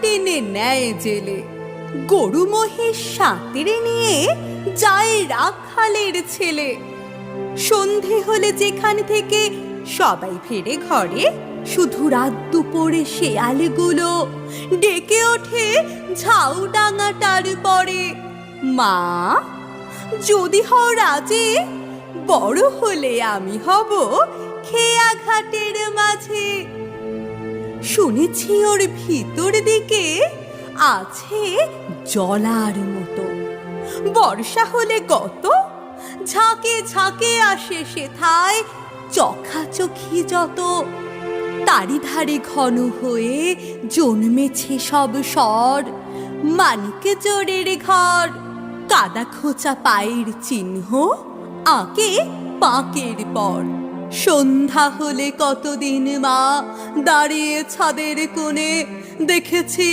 টেনে নেয় জেলে। গরু মহিষ সাঁতরে নিয়ে যায় রাখালের ছেলে। সন্ধে হলে যেখান থেকে সবাই ফেরে ঘরে, শুধু রাত দুপুরে শেয়ালগুলো ডেকে ওঠে ঝাউডাঙাটার পরে। মা, যদি হও রাজে, বড় হলে আমি হব খেয়া ঘাটের মাঝে। শুনেছি ওর ভিতর দিকে আছে জলার মতো, বর্ষা হলে গত ঝাঁকে ঝাঁকে আসে সেথায় চখাচখি যত। তারি ধারে ঘন হয়ে জন্মেছে সব স্বর, মানিক জোরের ঘর, কাদা খোঁচা পায়ের চিহ্ন আঁকে পাঁকের পর। সন্ধ্যা হলে কতদিন মা দাঁড়িয়ে ছাদের কোণে দেখেছি